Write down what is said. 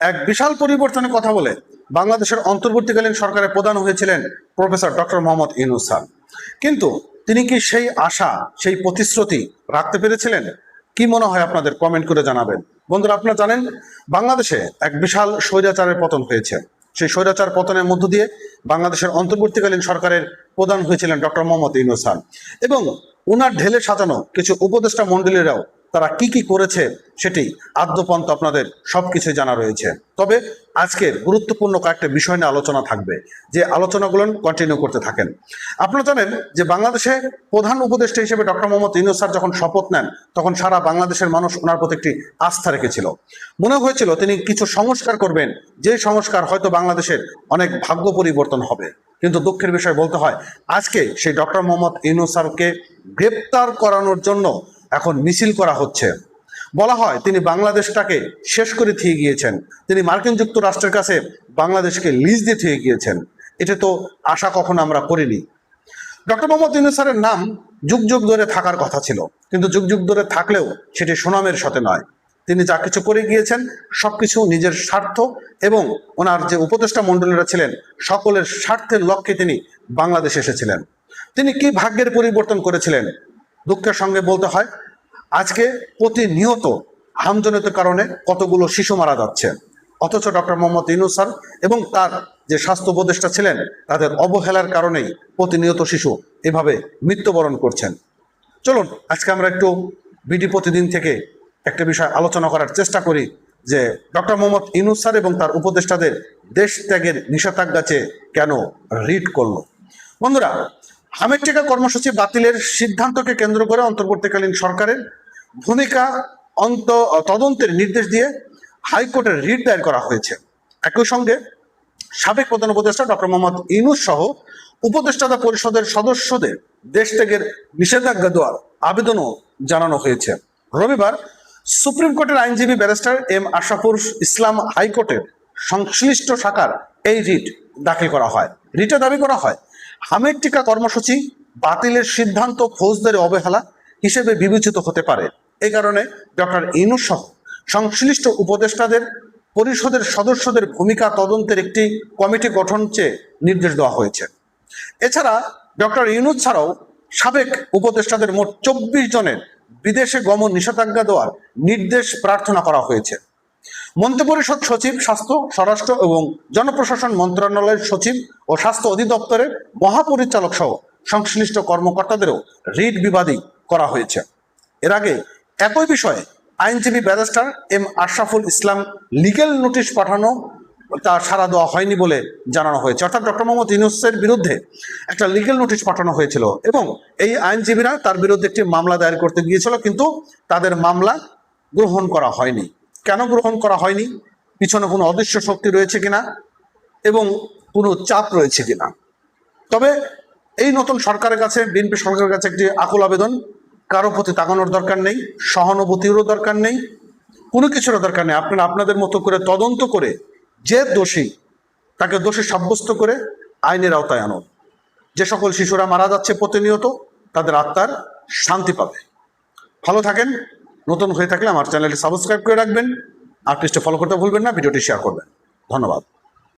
এক বিশাল পরিবর্তনের কথা বলে বাংলাদেশের অন্তর্বর্তীকালীন সরকারের প্রধান হয়েছিলেন professor doctor Mohammad Yunus sir. কিন্তু তিনি কি সেই আশা, সেই প্রতিশ্রুতি রাখতে পেরেছিলেন? কি মনে হয় আপনাদের? কমেন্ট করে জানাবেন। বন্ধুরা, আপনারা জানেন বাংলাদেশে এক বিশাল স্বৈরাচারের পতন হয়েছে। সেই স্বৈরাচার পতনের মধ্য দিয়ে বাংলাদেশের অন্তর্বর্তীকালীন সরকারের প্রধান হয়েছিলেন ডক্টর মোহাম্মদ ইউনূস স্যার, এবং ওনার ঢেলে সাজানো কিছু উপদেষ্টা মণ্ডলীরাও তারা কি কি করেছে সেটি আদ্যপন্ত আপনাদের সবকিছু জানা রয়েছে। তবে আজকের গুরুত্বপূর্ণ কয়েকটা বিষয় নিয়ে আলোচনা থাকবে, যে আলোচনাগুলো কন্টিনিউ করতে থাকেন। আপনারা জানেন যে বাংলাদেশে প্রধান উপদেষ্টা হিসেবে ডক্টর মোহাম্মদ ইউনূস স্যার যখন শপথ নেন, তখন সারা বাংলাদেশের মানুষ ওনার প্রতি একটি আস্থা রেখেছিল। মনে হয়েছিল তিনি কিছু সংস্কার করবেন, যে সংস্কার হয়তো বাংলাদেশের অনেক ভাগ্য পরিবর্তন হবে। কিন্তু দুঃখের বিষয় বলতে হয়, আজকে সেই ডক্টর মোহাম্মদ ইউনূস স্যারকে গ্রেপ্তার করানোর জন্য এখন মিছিল করা হচ্ছে। বলা হয় তিনি বাংলাদেশটাকে শেষ করে থিয়ে গিয়েছেন, তিনি মার্কিন যুক্তরাষ্ট্রের কাছে বাংলাদেশকে লিজ দিয়ে থিয়ে গিয়েছেন। এটা তো আশা কখনো আমরা করিনি। ডক্টর মোহাম্মদ ইউনূস স্যারের নাম যুগ যুগ ধরে থাকার কথা ছিল, কিন্তু যুগ যুগ ধরে থাকলেও সেটি সুনামের সাথে নয়। তিনি যা কিছু করে গিয়েছেন সবকিছু নিজের স্বার্থ এবং ওনার যে উপদেষ্টা মণ্ডলীরা ছিলেন সকলের স্বার্থের লক্ষ্যে তিনি বাংলাদেশে এসেছিলেন। তিনি কি ভাগ্যের পরিবর্তন করেছিলেন? দুঃখের সঙ্গে বলতে হয়, আজকে প্রতিনিয়ত হামজনিত কারণে কতগুলো শিশু মারা যাচ্ছে, অথচ ডক্টর মোহাম্মদ ইউনূস স্যার এবং তার যে স্বাস্থ্য উপদেষ্টা ছিলেন তাদের অবহেলার কারণেই প্রতিনিয়ত শিশু এভাবে মৃত্যুবরণ করছেন। চলুন আজকে আমরা একটু বিডি প্রতিদিন থেকে একটা বিষয় আলোচনা করার চেষ্টা করি, যে ডক্টর মোহাম্মদ ইউনূস স্যার এবং তার উপদেষ্টাদের দেশ ত্যাগের নিষেধাজ্ঞা চেয়ে কেন রিট করলো। বন্ধুরা, হামের টিকা কর্মসূচি বাতিলের সিদ্ধান্তকে কেন্দ্র করে অন্তর্বর্তীকালীন সরকারের ভূমিকা তদন্তের নির্দেশ দিয়ে হাইকোর্টের রিট দায়ের করা হয়েছে। একই সঙ্গে সাবেক প্রধান উপদেষ্টা ডক্টর মোহাম্মদ ইউনূস সহ উপদেষ্টা পরিষদের সদস্যদের দেশ ত্যাগের নিষেধাজ্ঞা দেওয়ার আবেদনও জানানো হয়েছে। রবিবার সুপ্রিম কোর্টের আইনজীবী ব্যারিস্টার এম আশরাফুল ইসলাম হাইকোর্টের সংশ্লিষ্ট শাখার এই রিট দাখিল করা হয়। রিটে দাবি করা হয়, হামের টিকা কর্মসূচি বাতিলের সিদ্ধান্ত ফৌজদারি অবহেলা হিসেবে বিবেচিত হতে পারে। এই কারণে ডক্টর ইউনূস সহ সংশ্লিষ্ট উপদেষ্টাদের পরিষদের সদস্যদের ভূমিকা তদন্তের একটি কমিটি গঠন চেয়ে নির্দেশ দেওয়া হয়েছে। এছাড়া ডক্টর ইউনূস ছাড়াও সাবেক উপদেষ্টাদের মোট 24 জনের বিদেশে গমন নিষেধাজ্ঞা দেওয়ার নির্দেশ প্রার্থনা করা হয়েছে। মন্ত্রিপরিষদ সচিব, স্বাস্থ্য, স্বরাষ্ট্র এবং জনপ্রশাসন মন্ত্রণালয়ের সচিব ও স্বাস্থ্য অধিদপ্তরের মহাপরিচালক সহ সংশ্লিষ্ট কর্মকর্তাদেরও রিট বিবাদী করা হয়েছে। এর আগে একই বিষয়ে আইনজীবী barrister M Ashraful Islam legal notice পাঠানো তা সাড়া দেওয়া হয়নি বলে জানানো হয়েছে। অর্থাৎ ডক্টর মোহাম্মদ ইউনূসের বিরুদ্ধে একটা লিগ্যাল নোটিশ পাঠানো হয়েছিল এবং এই আইনজীবীরা তার বিরুদ্ধে একটি মামলা দায়ের করতে গিয়েছিল, কিন্তু তাদের মামলা গ্রহণ করা হয়নি। কেন গ্রহণ করা হয়নি? পিছনে কোনো অদৃশ্য শক্তি রয়েছে কিনা এবং কোনো চাপ রয়েছে কিনা। তবে এই নতুন সরকারের কাছে, বিএনপি সরকারের কাছে একটি আকুল আবেদন, কারো প্রতি তাকানোর দরকার নেই, সহানুভূতিরও দরকার নেই, কোনো কিছুরও দরকার নেই। আপনারা আপনাদের মতো করে তদন্ত করে যে দোষী তাকে দোষী সাব্যস্ত করে আইনের আওতায় আনুন। যে সকল শিশুরা মারা যাচ্ছে প্রতিনিয়ত, তাদের আত্মার শান্তি পাবে। ভালো থাকেন। নতুন হয়ে থাকলে আমার চ্যানেলটি সাবস্ক্রাইব করে রাখবেন, আর পেজটি ফলো করতে ভুলবেন না, ভিডিওটি শেয়ার করবেন। ধন্যবাদ।